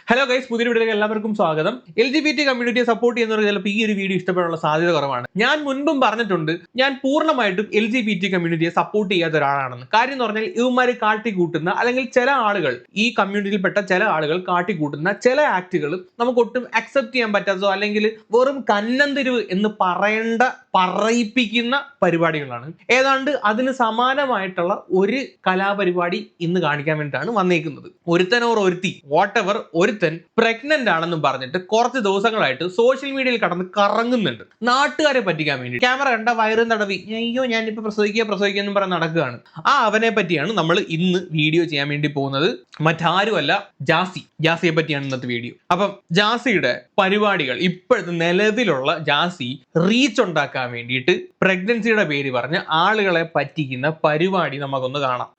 Hello guys, പുതിയ വീഡിയോയിലേക്ക് എല്ലാവർക്കും സ്വാഗതം. LGBT കമ്മ്യൂണിറ്റിയെ സപ്പോർട്ട് ചെയ്യുന്നവർക്ക് ചിലപ്പോൾ ഈ ഒരു വീഡിയോ ഇഷ്ടപ്പെടാനുള്ള സാധ്യത കുറവാണ്. ഞാൻ മുൻപും പറഞ്ഞിട്ടുണ്ട്, ഞാൻ പൂർണ്ണമായിട്ടും LGBT കമ്മ്യൂണിറ്റിയെ സപ്പോർട്ട് ചെയ്യാത്ത ഒരാളാണെന്ന്. കാര്യം എന്ന് പറഞ്ഞാൽ ഇവന്മാർ കാട്ടിക്കൂട്ടുന്ന അല്ലെങ്കിൽ ചില ആളുകൾ ഈ കമ്മ്യൂണിറ്റിയിൽപ്പെട്ട ചില ആളുകൾ കാട്ടിക്കൂട്ടുന്ന ചില ആക്ടുകൾ നമുക്ക് ഒട്ടും അക്സെപ്റ്റ് ചെയ്യാൻ പറ്റാത്തതോ അല്ലെങ്കിൽ വെറും കന്നന്തിരിവ് എന്ന് പറയിപ്പിക്കുന്ന പരിപാടികളാണ്. ഏതാണ്ട് അതിന് സമാനമായിട്ടുള്ള ഒരു കലാപരിപാടി ഇന്ന് കാണിക്കാൻ വേണ്ടിയിട്ടാണ് വന്നേക്കുന്നത്. ഒരുത്തനോർ ഒരുത്തി വാട്ടെവർ ഒരുത്തൻ പ്രഗ്നന്റ് ആണെന്നും പറഞ്ഞിട്ട് കുറച്ച് ദിവസങ്ങളായിട്ട് സോഷ്യൽ മീഡിയയിൽ കടന്ന് കറങ്ങുന്നുണ്ട് നാട്ടുകാരെ പറ്റിക്കാൻ വേണ്ടി. ക്യാമറ കണ്ട വയറും തടവി അയ്യോ ഞാനിപ്പോ പ്രസവിക്കുക പറഞ്ഞ് നടക്കുകയാണ്. അവനെ പറ്റിയാണ് നമ്മൾ ഇന്ന് വീഡിയോ ചെയ്യാൻ വേണ്ടി പോകുന്നത്. മറ്റാരുമല്ല, ജാസിയെ പറ്റിയാണ് ഇന്നത്തെ വീഡിയോ. അപ്പം ജാസിയുടെ പരിപാടികൾ, ഇപ്പോഴത്തെ നിലവിലുള്ള ജാസി റീച്ച് ഉണ്ടാക്കാൻ വേണ്ടിയിട്ട് പ്രഗ്നൻസിയുടെ പേര് പറഞ്ഞ് ആളുകളെ പറ്റിക്കുന്ന പരിപാടി നമുക്കൊന്ന് കാണാം.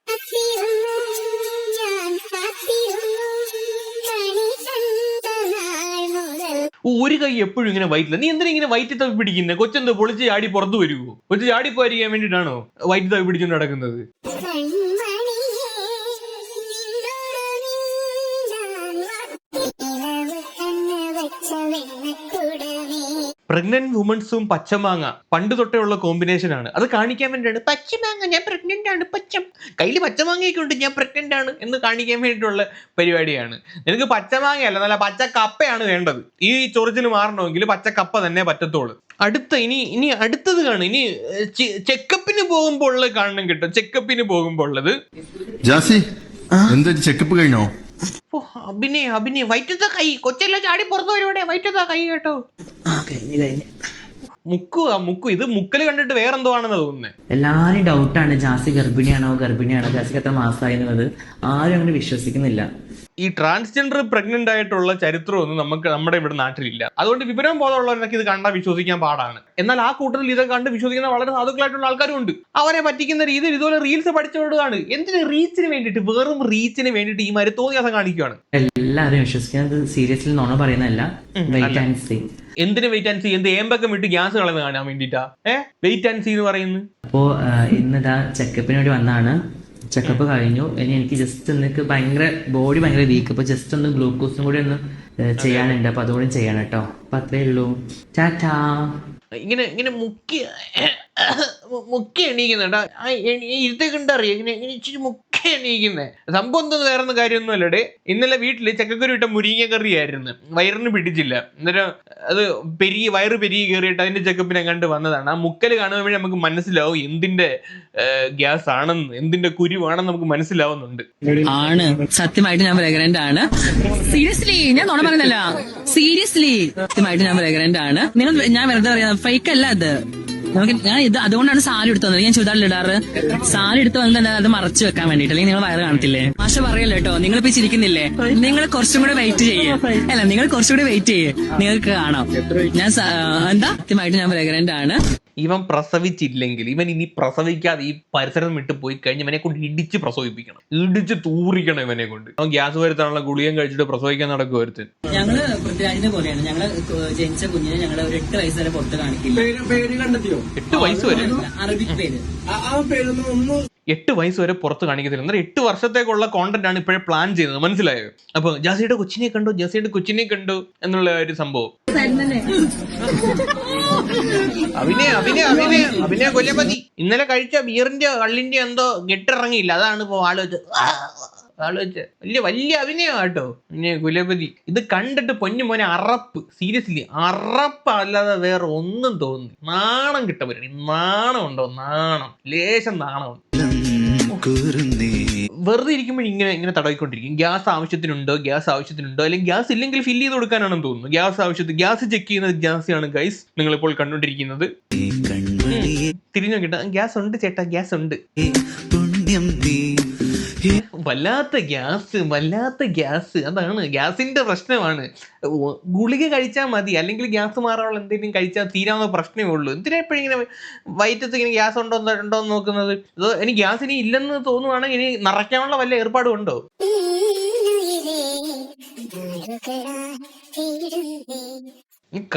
ഒരു കൈ എപ്പോഴും ഇങ്ങനെ വയറ്റില്ല. നീ എന്തിനാ ഇങ്ങനെ വയറ്റി തവി പിടിക്കുന്നത്? കൊച്ചെന്തോ പൊളിച്ച് ചാടി പുറത്തു വരുവോ? കൊച്ചു ചാടി പോയിരിക്കാൻ വേണ്ടിയിട്ടാണോ വയറ്റി തവി പിടിച്ചുകൊണ്ട് നടക്കുന്നത്? പ്രഗ്നന്റ് വുമൻസും പച്ചമാങ്ങ പണ്ട് തൊട്ടേ ഉള്ള കോമ്പിനേഷൻ ആണ്. അത് കാണിക്കാൻ വേണ്ടിയാണ് പച്ചമാങ്ങ ഞാൻ പ്രഗ്നന്റ് ആണ്, കയ്യിൽ പച്ചമാങ്ങയൊക്കെ ഉണ്ട്, ഞാൻ പ്രഗ്നന്റ് ആണ് എന്ന് കാണിക്കാൻ വേണ്ടിയിട്ടുള്ള പരിപാടിയാണ്. നിനക്ക് പച്ചമാങ്ങയല്ല, നല്ല പച്ചക്കപ്പയാണ് വേണ്ടത്. ഈ ചൊറിച്ചിന് മാറണമെങ്കിൽ പച്ചക്കപ്പ തന്നെ പറ്റത്തുള്ളൂ. ഇനി അടുത്തത് കാണും. ഇനി ചെക്കപ്പിന് പോകുമ്പോൾ ഉള്ളത് കാണണം കേട്ടോ. ചെക്കപ്പിന് പോകുമ്പോൾ ഉള്ളത് ചെക്കപ്പ് കഴിഞ്ഞോ? അഭിനയ വൈറ്റത്തെ കൈ, കൊച്ചെല്ലാം ചാടി പുറത്തു വരുവാടെ വൈറ്റത്താ കൈ കേട്ടോ. മുക്കു ഇത് മുക്കല് കണ്ടിട്ട് വേറെന്തോ ആണെന്ന് തോന്നുന്നത്. എല്ലാരും ഡൗട്ടാണ് ജാസി ഗർഭിണിയാണോ ജാസിക്ക് എത്ര മാസമായി എന്നുള്ളത് ആരും അങ്ങനെ വിശ്വസിക്കുന്നില്ല. ഈ ട്രാൻസ്ജെൻഡർ പ്രഗ്നന്റ് ആയിട്ടുള്ള ചരിത്രമൊന്നും നമ്മുടെ ഇവിടെ നാട്ടിലില്ല. അതുകൊണ്ട് വിവരം ബോധമുള്ളവരൊക്കെ ഇത് കണ്ടാൽ വിശ്വസിക്കാൻ പാടാണ്. എന്നാൽ ആ കൂട്ടത്തിൽ ഇതൊക്കെ കണ്ട് വിശ്വസിക്കുന്ന വളരെ സാധുക്കളായിട്ടുള്ള ആൾക്കാരും ഉണ്ട്. അവരെ പറ്റിക്കുന്ന രീതിയിൽ ഇതുപോലെ റീൽസ് പഠിച്ചുകൊടുക്കുകയാണ്. എന്തിന്? റീച്ചിന് വേണ്ടിയിട്ട്, വെറും റീച്ചിന് വേണ്ടിയിട്ട് ഈ മാതിരി തോന്നിയാസം കാണിക്കുകയാണ്. എല്ലാവരും വിശ്വസിക്കുന്നത് സീരിയസ്ലി നോണ പറയുന്നതല്ല. Wait and see. എന്തിന് വെയിറ്റ് ആൻഡ് സീ? എന്ത് ഏമ്പക്കം വിട്ട് ഗ്യാസ് കളന്ന് കാണാൻ വേണ്ടിട്ടാ വെയിറ്റ് ആൻഡ് സീ എന്ന് പറയുന്നത്? അപ്പോ ഇന്നിതാ ചെക്കപ്പിന് വേണ്ടി വന്നാണ്. ചെക്കപ്പ് കഴിഞ്ഞു. ഇനി എനിക്ക് ജസ്റ്റ് എനിക്ക് ബോഡി ഭയങ്കര വീക്ക്. അപ്പൊ ജസ്റ്റ് ഒന്ന് ഗ്ലൂക്കോസും കൂടി ഒന്ന് ചെയ്യാനുണ്ട്. അപ്പൊ അതുകൂടി ചെയ്യണം കേട്ടോ. അപ്പൊ അത്രേ ഉള്ളൂ. ടാറ്റാ. ഇങ്ങനെ മുക്കി എണീക്കുന്നുണ്ട്. ഇതൊക്കെ ഉണ്ടറിയ ഇങ്ങനെ ഇച്ചിരി മുക്കി എണീക്കുന്നേ. സംഭവം എന്തോന്ന് വേറൊന്നും കാര്യമൊന്നും അല്ലടേ. ഇന്നലെ വീട്ടില് ചക്കക്കുരു ഇട്ട മുരിങ്ങ കറിയായിരുന്നു. വയറിന് പിടിച്ചില്ല. എന്നിട്ട് അത് വയറ് പെരുകി കയറിയിട്ട് അതിന്റെ ചെക്കപ്പിനെ കണ്ട് വന്നതാണ്. ആ മുക്കല് കാണുമ്പോൾ നമുക്ക് മനസ്സിലാവും എന്തിന്റെ ഗ്യാസ് ആണെന്ന്, എന്തിന്റെ കുരുവാണെന്ന് നമുക്ക് മനസ്സിലാവുന്നുണ്ട്. ആണ് സത്യമായിട്ട് ഞാൻ പ്രഗ്നന്റ് ആണ്. സീരിയസ്ലി ഞാൻ നോണ പറയുന്നല്ല. സീരിയസ്ലി സത്യമായിട്ട് ഞാൻ പ്രഗ്നന്റ് ആണ്. ഞാൻ വെറുതെ പറയാം, ഫേക്ക് അല്ല അത്. ഞാൻ ഇത് അതുകൊണ്ടാണ് സാരി എടുത്തു വന്നത്. ഞാൻ ചുരിദാറിൽ ഇടാറ്. സാരി എടുത്ത് വന്നത് അത് മറച്ചു വെക്കാൻ വേണ്ടിട്ട്. അല്ലെങ്കിൽ നിങ്ങൾ വയറ് കാണത്തില്ലേ? മാഷ പറയല്ലോ കേട്ടോ. നിങ്ങളിപ്പോ ചിരിക്കുന്നില്ലേ? നിങ്ങൾ കുറച്ചും കൂടെ വെയിറ്റ് ചെയ്യേ. അല്ല, നിങ്ങൾ കുറച്ചുകൂടെ വെയിറ്റ് ചെയ്യേ, നിങ്ങൾക്ക് കാണാം. ഞാൻ സത്യമായിട്ട് ഞാൻ പ്രഗ്നന്റ് ആണ്. ഇവൻ പ്രസവിച്ചില്ലെങ്കിൽ, ഇവൻ ഇനി പ്രസവിക്കാതെ ഈ പരിസരം വിട്ട് പോയി കഴിഞ്ഞ് ഇവനെ കൊണ്ട് ഇടിച്ച് പ്രസവിപ്പിക്കണം, ഇടിച്ച് തൂറിക്കണം ഇവനെ കൊണ്ട്. അവൻ ഗ്യാസ് വരുത്താനുള്ള ഗുളികം കഴിച്ചിട്ട് പ്രസവിക്കാൻ നടക്കും ഒരുത്തൻ. ഞങ്ങള് പൃഥ്വിരാജിനെ പോലെയാണ്. ഞങ്ങള് ജനിച്ച കുഞ്ഞിനെ ഞങ്ങള് ഒരു 8 വയസ്സ് വരെ പുറത്ത് കാണിക്കില്ല. 8 വയസ്സ് വരെ? അറബിക് പേര്. 8 വയസ്സ് വരെ പുറത്ത് കാണിക്കത്തില്ല. എന്നാൽ 8 വർഷത്തേക്കുള്ള കോണ്ടന്റ് ആണ് ഇപ്പോഴേ പ്ലാൻ ചെയ്യുന്നത്. മനസ്സിലായോ? അപ്പൊ ജാസിയുടെ കൊച്ചിനെ കണ്ടു എന്നുള്ള ഒരു സംഭവം. അഭിനയ കൊല്ലമതി. ഇന്നലെ കഴിച്ച ബിയറിന്റെ കള്ളിന്റെ എന്തോ കെട്ടിറങ്ങിയില്ല. അതാണ് ഇപ്പൊ ആലോചിച്ച് വലിയ അഭിനയം കേട്ടോ. പിന്നെ കുലപതി ഇത് കണ്ടിട്ട് പൊന്നു മോനെ അറപ്പ്. സീരിയസ്ലി അറപ്പ് അല്ലാതെ വേറെ ഒന്നും തോന്നി. നാണം കിട്ടവരാണ്. നാണം ഉണ്ടോ? ലേശം നാണം. വെറുതെ ഇരിക്കുമ്പോൾ ഇങ്ങനെ തടവിക്കൊണ്ടിരിക്കും. ഗ്യാസ് ആവശ്യത്തിനുണ്ടോ അല്ലെങ്കിൽ ഗ്യാസ് ഇല്ലെങ്കിൽ ഫില്ല് ചെയ്ത് കൊടുക്കാനാണെന്ന് തോന്നുന്നു. ഗ്യാസ് ചെക്ക് ചെയ്യുന്നത് ജാസിയാണ് ഗൈസ് നിങ്ങളിപ്പോൾ കണ്ടുകൊണ്ടിരിക്കുന്നത്. തിരിഞ്ഞു നോക്കിട്ട് ഗ്യാസ് ഉണ്ട് ചേട്ടാ, ഗ്യാസ് ഉണ്ട്. വല്ലാത്ത ഗ്യാസ്. അതാണ് ഗ്യാസിന്റെ പ്രശ്നമാണ്. ഗുളിക കഴിച്ചാൽ മതി, അല്ലെങ്കിൽ ഗ്യാസ് മാറാനുള്ള എന്തെങ്കിലും കഴിച്ചാൽ തീരാവുന്ന പ്രശ്നമേ ഉള്ളൂ. എന്തിനാ എപ്പോഴും ഇങ്ങനെ വയറ്റത്ത് ഇങ്ങനെ ഗ്യാസ് ഉണ്ടോ എന്ന് നോക്കുന്നത്? ഇനി ഗ്യാസ് ഇനി ഇല്ലെന്ന് തോന്നുവാണെങ്കിൽ ഇനി നിറയ്ക്കാനുള്ള വല്ല ഏർപ്പാടും ഉണ്ടോ?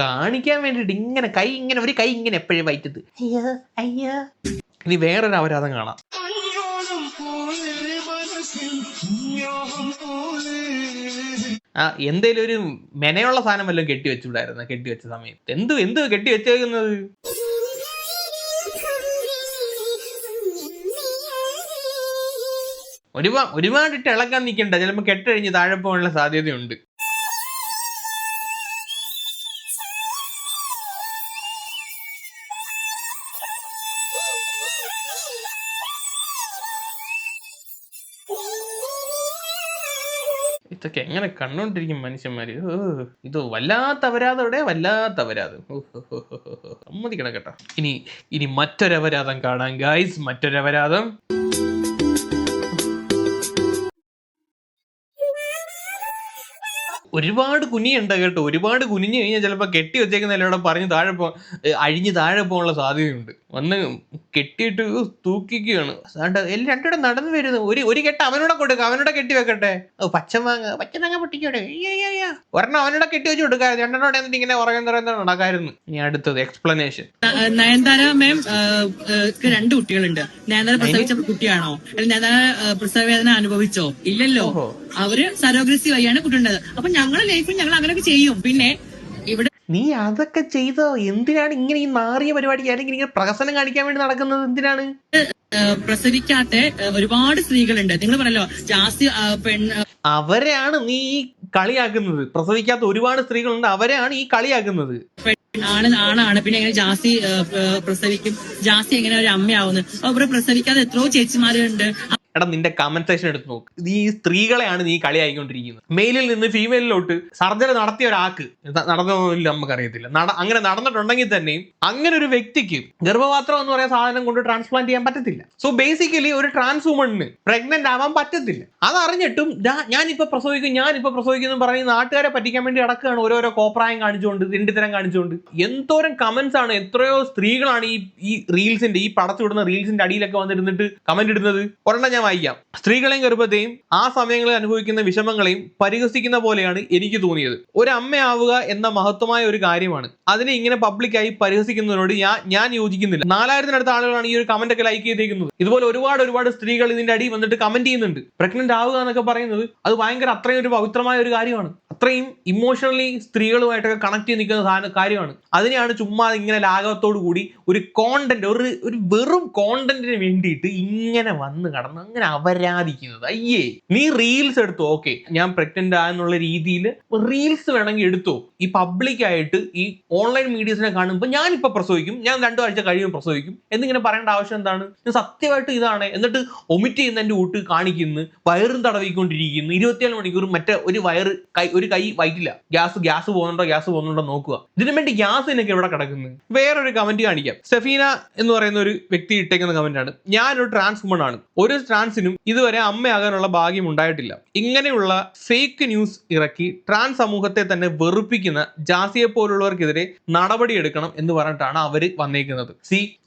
കാണിക്കാൻ വേണ്ടിട്ട് ഇങ്ങനെ ഒരു കൈ ഇങ്ങനെ എപ്പോഴും വയറ്റത്ത്. അയ്യോ. ഇനി വേറൊരു അപരാധം കാണാം. എന്തേലും ഒരു മെനയുള്ള സാധനം വല്ലതും കെട്ടിവെച്ചുകൂടായിരുന്നു കെട്ടിവെച്ച സമയത്ത്. എന്ത് കെട്ടിവെച്ചേക്കുന്നത്? ഒരുപാടിട്ട് ഇളക്കാൻ നിൽക്കണ്ട, ചിലപ്പോൾ കെട്ടഴിഞ്ഞ് താഴെ പോകാനുള്ള സാധ്യതയുണ്ട്. ഇതൊക്കെ എങ്ങനെ കണ്ടോണ്ടിരിക്കും മനുഷ്യന്മാര്? ഇത് വല്ലാത്ത അപരാധം. സമ്മതിക്കണം കേട്ടോ. ഇനി മറ്റൊരപരാധം കാണാം ഗായ്സ്. മറ്റൊരപരാധം. ഒരുപാട് കുനിയുണ്ട് കേട്ടോ. ഒരുപാട് കുനിഞ്ഞു കഴിഞ്ഞാൽ ചിലപ്പോൾ കെട്ടി വെച്ചേക്കുന്ന എല്ലാവരും പറഞ്ഞ് അഴിഞ്ഞ് താഴെ പോകാനുള്ള സാധ്യതയുണ്ട്. വന്ന് കെട്ടിയിട്ട് തൂക്കിക്കുകയാണ്. രണ്ടുകൂടെ നടന്നു വരുന്നു. ഒരു കെട്ട് അവനോടെ കൊടുക്കുക, അവനോടെ കെട്ടി വെക്കട്ടെ. പച്ചമാങ്ങ പൊട്ടിക്കോടെ, ഒരെണ്ണം അവനോടെ കെട്ടി വെച്ച് കൊടുക്കാറ്, രണ്ടെണ്ണോടെ എന്നിട്ട് ഇങ്ങനെ നടക്കായിരുന്നു. ഇനി അടുത്തത് എക്സ്പ്ലനേഷൻ. നയൻതാര മാം 2 കുട്ടികളുണ്ട്. നയൻതാര പ്രസവിച്ച കുട്ടിയാണോ? നയൻതാര പ്രസവ വേദന അനുഭവിച്ചോ? ഇല്ലല്ലോ. അവര് സരോഗ്രസി വഴിയാണ് കുട്ടിയുണ്ടത്. അപ്പൊ ഞങ്ങളുടെ ലൈഫിൽ ഞങ്ങൾ അങ്ങനെയൊക്കെ ചെയ്യും. പിന്നെ ഇവിടെ നീ അതൊക്കെ ചെയ്തോ? എന്തിനാണ് ഇങ്ങനെ ഈ നാറിയ പരിപാടി അല്ലെങ്കിൽ ഇങ്ങനെ പ്രഹസനം കാണിക്കാൻ വേണ്ടി നടക്കുന്നത്? എന്തിനാണ്? പ്രസവിക്കാത്ത ഒരുപാട് സ്ത്രീകളുണ്ട്. നിങ്ങൾ പറഞ്ഞല്ലോ ജാസ്തി അവരെയാണ് നീ ഈ കളിയാക്കുന്നത്. പ്രസവിക്കാത്ത ഒരുപാട് സ്ത്രീകളുണ്ട്, അവരെയാണ് ഈ കളിയാക്കുന്നത്. ആണാണ്. പിന്നെ എങ്ങനെ ജാസ്തി പ്രസവിക്കും? ജാസ്തി എങ്ങനെ ഒരു അമ്മയാവുന്നത്? അവിടെ പ്രസവിക്കാതെ എത്രയോ ചേച്ചിമാരുണ്ട്. എടാ, നിന്റെ കമന്റ് സെക്ഷൻ എടുത്ത് നോക്ക്. ഈ സ്ത്രീകളെയാണ് നീ കളിയായിക്കൊണ്ടിരിക്കുന്നത്. മെയിലിൽ നിന്ന് ഫീമെയിലിലോട്ട് സർജറി നടത്തിയ ഒരാൾക്ക് നടന്നില്ല, നമുക്കറിയത്തില്ല. അങ്ങനെ നടന്നിട്ടുണ്ടെങ്കിൽ തന്നെയും അങ്ങനെ ഒരു വ്യക്തിക്ക് ഗർഭപാത്രം എന്ന് പറയുന്ന സാധനം കൊണ്ട് ട്രാൻസ്പ്ലാന്റ് ചെയ്യാൻ പറ്റത്തില്ല. സോ ബേസിക്കലി ഒരു ട്രാൻസ് വുമണിന് പ്രഗ്നന്റ് ആവാൻ പറ്റത്തില്ല. അതറിഞ്ഞിട്ടും ഞാനിപ്പോ പ്രസവിക്കുന്നു പറഞ്ഞ് നാട്ടുകാരെ പറ്റിക്കാൻ വേണ്ടി നടക്കുകയാണ്. ഓരോരോ കോപ്രായം കാണിച്ചുകൊണ്ട്, തിണ്ടിത്തരം കാണിച്ചുകൊണ്ട്. എന്തോരം കമന്റ്സ് ആണ്, എത്രയോ സ്ത്രീകളാണ് ഈ റീൽസിന്റെ, ഈ പടച്ചുവിടുന്ന റീൽസിന്റെ അടിയിലൊക്കെ വന്നിരുന്നിട്ട് കമന്റ് ഇടുന്നത്. ഒരെണ്ണം ഞാൻ വായിക്കാം. സ്ത്രീകളെയും ഗർഭത്തെയും ആ സമയങ്ങളിൽ അനുഭവിക്കുന്ന വിഷമങ്ങളെയും പരിഹസിക്കുന്ന പോലെയാണ് എനിക്ക് തോന്നിയത്. ഒരു അമ്മയാവുക എന്ന മഹത്വമായ ഒരു കാര്യമാണ്. അതിനെ ഇങ്ങനെ പബ്ലിക്കായി പരിഹസിക്കുന്നതിനോട് ഞാൻ യോജിക്കുന്നില്ല. 4000-നടുത്ത ആളുകളാണ് ഈ ഒരു കമന്റ് ഒക്കെ ലൈക്ക് ചെയ്തേക്കുന്നത്. ഇതുപോലെ ഒരുപാട് സ്ത്രീകൾ ഇതിന്റെ അടിയിൽ വന്നിട്ട് കമന്റ് ചെയ്യുന്നുണ്ട്. പ്രഗ്നന്റ് ആവുക എന്നൊക്കെ പറയുന്നത് അത് ഭയങ്കര അത്രയും ഒരു പവിത്രമായ ഒരു കാര്യമാണ്. അത്രയും ഇമോഷണലി സ്ത്രീകളുമായിട്ടൊക്കെ കണക്ട് ചെയ്ത് നിൽക്കുന്ന കാര്യമാണ്. അതിനെയാണ് ചുമ്മാ ഇങ്ങനെ ലാഘവത്തോടു കൂടി ഒരു കോണ്ടന്റ്, ഒരു വെറും കോണ്ടന്റിന് വേണ്ടിയിട്ട് ഇങ്ങനെ വന്ന് കടന്ന് അങ്ങനെ അപരാധിക്കുന്നത്. അയ്യേ, നീ റീൽസ് എടുത്തോ, ഓക്കെ, ഞാൻ പ്രഗ്നന്റ് ആയെന്നുള്ള രീതിയിൽ റീൽസ് വേണമെങ്കിൽ എടുത്തോ. ഈ പബ്ലിക്കായിട്ട് ഈ ഓൺലൈൻ മീഡിയസിനെ കാണുമ്പോൾ ഞാനിപ്പോൾ പ്രസവിക്കും, ഞാൻ 2 ആഴ്ച കഴിയുമ്പോൾ പ്രസവിക്കും എന്നിങ്ങനെ പറയേണ്ട ആവശ്യം എന്താണ്? സത്യമായിട്ട് ഇതാണ്. എന്നിട്ട് ഒമിറ്റ് ചെയ്യുന്ന എൻ്റെ കൂട്ട് കാണിക്കുന്നു, വയറും തടവിക്കൊണ്ടിരിക്കുന്നു. 24 മണിക്കൂർ മറ്റേ ഒരു കൈ വൈകില്ല. ഗ്യാസ് പോകുന്നുണ്ടോ നോക്കുക. ഇതിനു വേണ്ടി ഗ്യാസിനൊക്കെ എവിടെ കിടക്കുന്നു? വേറൊരു കമന്റ് കാണിക്കാം. സെഫീന എന്ന് പറയുന്ന ഒരു വ്യക്തി ഇട്ടേക്കുന്ന കമന്റ് ആണ്. ഞാനൊരു ട്രാൻസ് വുമൺ ആണ്. ഒരു ട്രാൻസിനും ഇതുവരെ അമ്മയാകാനുള്ള ഭാഗ്യം ഉണ്ടായിട്ടില്ല. ഇങ്ങനെയുള്ള ഫേക്ക് ന്യൂസ് ഇറക്കി ട്രാൻസ് സമൂഹത്തെ തന്നെ വെറുപ്പിക്കുന്ന ജാസിയെ പോലുള്ളവർക്കെതിരെ നടപടിയെടുക്കണം എന്ന് പറഞ്ഞിട്ടാണ് അവര് വന്നേക്കുന്നത്.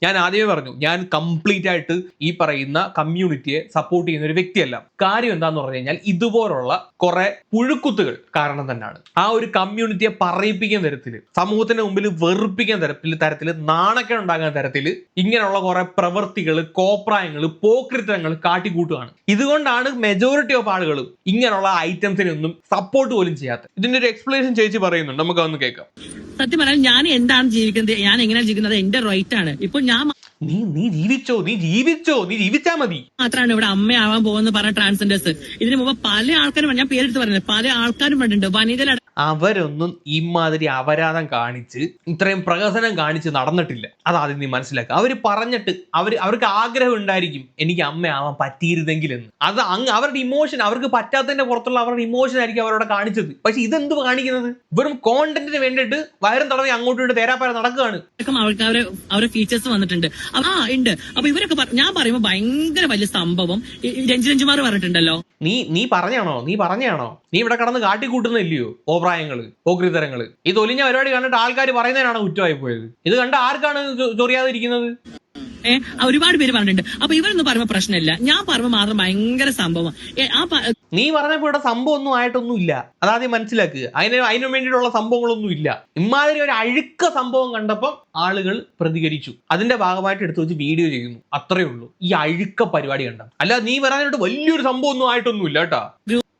ഞാൻ ആദ്യമേ പറഞ്ഞു, ഞാൻ കംപ്ലീറ്റ് ആയിട്ട് ഈ പറയുന്ന കമ്മ്യൂണിറ്റിയെ സപ്പോർട്ട് ചെയ്യുന്ന ഒരു വ്യക്തിയല്ല. കാര്യം എന്താന്ന് പറഞ്ഞു കഴിഞ്ഞാൽ ഇതുപോലുള്ള കുറെ പുഴുക്കുത്തുകൾ കാരണം തന്നെയാണ് ആ ഒരു കമ്മ്യൂണിറ്റിയെ പറയിപ്പിക്കുന്ന തരത്തില്, സമൂഹത്തിന്റെ മുമ്പിൽ വെറുപ്പിക്കുന്ന തരത്തില്, നാണക്കേട് ഉണ്ടാകുന്ന തരത്തില് ഇങ്ങനെയുള്ള കുറെ പ്രവൃത്തികൾ, കോപ്രായങ്ങൾ, പോക്രിത്തരങ്ങൾ കാട്ടിക്കൂട്ടുകയാണ്. ഇതുകൊണ്ടാണ് മെജോറിറ്റി ഓഫ് ആളുകളും ഇങ്ങനെയുള്ള ഐറ്റംസിനൊന്നും സപ്പോർട്ട് പോലും ചെയ്യാത്തത്. ഇതിന്റെ ഒരു എക്സ്പ്ലനേഷൻ ചേച്ചി പറയുന്നുണ്ട്, നമുക്ക് അതൊന്ന് കേൾക്കാം. സത്യം പറഞ്ഞാൽ ഞാൻ എന്താണ് ജീവിക്കുന്നത്, ഞാൻ എങ്ങനെയാണ് ജീവിക്കുന്നത്, എന്റെ റൈറ്റ് ആണ്. ഇപ്പൊ ഞാൻ നീ ജീവിച്ചാ മതി. മാത്രമാണ് ഇവിടെ അമ്മയാവാൻ പോകുന്ന പറഞ്ഞ ട്രാൻസ്ജെൻഡേഴ്സ്. ഇതിനു മുമ്പ് പല ആൾക്കാരും, ഞാൻ പേരെടുത്ത് പറയുന്നത്, പല ആൾക്കാരും പറഞ്ഞിട്ടുണ്ട്. വനിതകൾ അവരൊന്നും ഇമാതിരി അപരാധം കാണിച്ച് ഇത്രയും പ്രഹസനം കാണിച്ച് നടന്നിട്ടില്ല. അതാദ്യം നീ മനസ്സിലാക്കുക. അവര് പറഞ്ഞിട്ട് അവർക്ക് ആഗ്രഹം ഉണ്ടായിരിക്കും എനിക്ക് അമ്മയാവാൻ പറ്റിയിരുന്നെങ്കിലെന്ന്. അത് അവരുടെ ഇമോഷൻ, അവർക്ക് പറ്റാത്തതിന്റെ പുറത്തുള്ള അവരുടെ ഇമോഷൻ ആയിരിക്കും അവരോട് കാണിച്ചത്. പക്ഷെ ഇതെന്ത് കാണിക്കുന്നത്? വെറും കോണ്ടന്റിന് വേണ്ടിയിട്ട് വയറും തടവി അങ്ങോട്ടും ഇങ്ങോട്ട് തേരാപ്പാര നടക്കുകയാണ്. അവർക്ക് അവരുടെ ഫീച്ചേഴ്സ് വന്നിട്ടുണ്ട്. ഉണ്ട്. അപ്പൊ ഇവരൊക്കെ ഞാൻ പറയുമ്പോ ഭയങ്കര വലിയ സംഭവം രഞ്ജിമാർ പറഞ്ഞിട്ടുണ്ടല്ലോ. നീ പറഞ്ഞാണോ? നീ ഇവിടെ കടന്ന് കാട്ടിക്കൂട്ടുന്നില്ലയോ ഓപ്രായങ്ങള്, പോക്രിത്തരങ്ങള്? ഈ തൊലിഞ്ഞ പരിപാടി കണ്ടിട്ട് ആൾക്കാർ പറയുന്നതിനാണ് കുറ്റമായി പോയത്. ഇത് കണ്ട ആർക്കാണ് ചൊറിയാതിരിക്കുന്നത്? ഒരുപാട് പേര് പറഞ്ഞിട്ടുണ്ട്. അപ്പൊ ഇവരൊന്നും പറയുമ്പോ പ്രശ്നമില്ല, ഞാൻ പറയുമ്പോ മാത്രം ഭയങ്കര സംഭവം. നീ പറഞ്ഞപ്പോ ഇവിടെ സംഭവം ഒന്നും ആയിട്ടൊന്നും ഇല്ല. അതാദ്യം മനസ്സിലാക്കുക. അതിനു വേണ്ടിയിട്ടുള്ള സംഭവങ്ങളൊന്നും ഇല്ല. ഇമാതിരി ഒരു അഴുക്ക സംഭവം കണ്ടപ്പം ആളുകൾ പ്രതികരിച്ചു. അതിന്റെ ഭാഗമായിട്ട് എടുത്തു വെച്ച് വീഡിയോ ചെയ്യുന്നു, അത്രേ ഉള്ളൂ. ഈ അഴുക്ക പരിപാടി കണ്ട. അല്ല, നീ പറയാനായിട്ട് വലിയൊരു സംഭവം ഒന്നും ആയിട്ടൊന്നും ഇല്ല കേട്ടാ.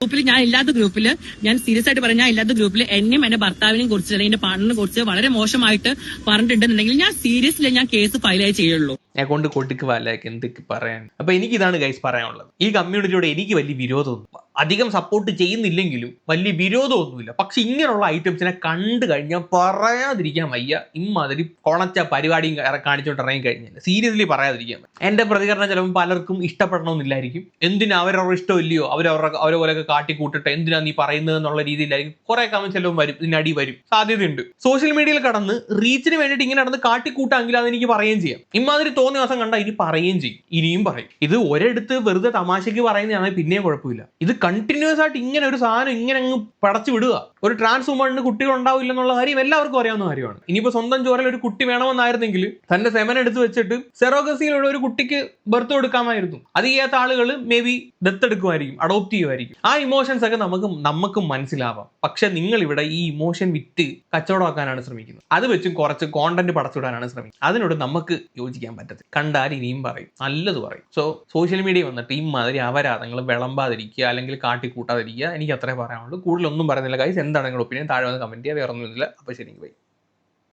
ഗ്രൂപ്പിൽ ഞാൻ ഇല്ലാത്ത ഗ്രൂപ്പിൽ ഞാൻ സീരിയസ് ആയിട്ട് പറഞ്ഞാൽ ഇല്ലാത്ത ഗ്രൂപ്പിൽ എന്നെയും എന്റെ ഭർത്താവിനെയും കുറിച്ച് അല്ലെങ്കിൽ എന്റെ പാർട്ണറിനെ കുറിച്ച് വളരെ മോശമായിട്ട് പറഞ്ഞിട്ടുണ്ടെന്നുണ്ടെങ്കിൽ ഞാൻ സീരിയസ്ലി ഞാൻ കേസ് ഫയലേ ചെയ്യുള്ളൂ. കൊണ്ട് കൊടുക്കുവല്ല എന്തൊക്കെ പറയാൻ. അപ്പൊ എനിക്ക് ഇതാണ് ഗൈസ് പറയാനുള്ളത്. ഈ കമ്മ്യൂണിറ്റിയോട് എനിക്ക് വലിയ വിരോധമൊന്നും, അധികം സപ്പോർട്ട് ചെയ്യുന്നില്ലെങ്കിലും വലിയ വിരോധമൊന്നുമില്ല. പക്ഷെ ഇങ്ങനെയുള്ള ഐറ്റംസിനെ കണ്ടു കഴിഞ്ഞാൽ പറയാതിരിക്കാൻ വയ്യ. ഇമ്മാതിരി കൊണച്ച പരിപാടിയും കാണിച്ചുകൊണ്ട് ഇറങ്ങി കഴിഞ്ഞാൽ സീരിയസ്ലി പറയാതിരിക്കാൻ വയ്യ. എന്റെ പ്രതികരണം ചിലപ്പോൾ പലർക്കും ഇഷ്ടപ്പെടണമെന്നില്ലായിരിക്കും. എന്തിനാ അവരവരുടെ ഇഷ്ടമില്ലയോ, അവരെ പോലെയൊക്കെ കാട്ടിക്കൂട്ടിട്ട് എന്തിനാ നീ പറയുന്നത് എന്നുള്ള രീതിയിലായിരിക്കും കുറെ കമന്റ് ചിലവും വരും, ഇതിനടി വരും, സാധ്യതയുണ്ട്. സോഷ്യൽ മീഡിയയിൽ കടന്ന് റീച്ചിന് വേണ്ടിയിട്ട് ഇങ്ങനെ നടന്ന് കാട്ടിക്കൂട്ടാമെങ്കിൽ അതെനിക്ക് പറയുകയും ചെയ്യാം. ഇമാതിരി തോന്നിയ ദിവസം കണ്ടാൽ ഇനി പറയുകയും ചെയ്യും, ഇനിയും പറയും. ഇത് ഒരിടത്ത് വെറുതെ തമാശയ്ക്ക് പറയുന്നതാണെങ്കിൽ പിന്നെയും കുഴപ്പമില്ല. ഇത് കണ്ടിന്യൂസ് ആയിട്ട് ഇങ്ങനെ ഒരു സാധനം ഇങ്ങനെ അങ്ങ് പടച്ചു വിടുക. ഒരു ട്രാൻസ് വുമണിന് കുട്ടികൾ ഉണ്ടാവില്ല എന്നുള്ള കാര്യം എല്ലാവർക്കും അറിയാവുന്ന കാര്യമാണ്. ഇനിയിപ്പോ സ്വന്തം ചോരയിൽ ഒരു കുട്ടി വേണമെന്നായിരുന്നെങ്കിൽ തന്റെ സെമൻ എടുത്ത് വെച്ചിട്ട് സെറോഗസിയിലുള്ള ഒരു കുട്ടിക്ക് ബർത്ത് കൊടുക്കാമായിരുന്നു. അത് ചെയ്യാത്ത ആളുകൾ മേ ബി ദത്തെടുക്കുമായിരിക്കും, അഡോപ്റ്റ് ചെയ്യുമായിരിക്കും. ആ ഇമോഷൻസ് ഒക്കെ നമുക്ക് മനസ്സിലാവാം. പക്ഷെ നിങ്ങൾ ഇവിടെ ഈ ഇമോഷൻ വിറ്റ് കച്ചവടമാക്കാനാണ് ശ്രമിക്കുന്നത്. അത് വെച്ചും കുറച്ച് കോണ്ടന്റ് പടച്ചുവിടാനാണ് ശ്രമിക്കുന്നത്. അതിനോട് നമുക്ക് യോജിക്കാൻ പറ്റത്തില്ല. കണ്ടാൽ ഇനിയും പറയും, നല്ലത് പറയും. സോഷ്യൽ മീഡിയ വന്നിട്ട് ഈ മാതിരി അപരാധങ്ങൾ വിളമ്പാതിരിക്കുക, അല്ലെങ്കിൽ കാട്ടിക്കൂട്ടാതിരിക്കുക. എനിക്ക് അത്രേ പറയാനുള്ളൂ. കൂടുതലൊന്നും പറയുന്നില്ല ഗൈസ്. എന്താണ് നിങ്ങളുടെ ഒപ്പീനിയൻ? താഴെ വന്ന് കമന്റ് ചെയ്യുക. വേറെ ഒന്നുമില്ല. അപ്പോൾ ശരി, ബൈ.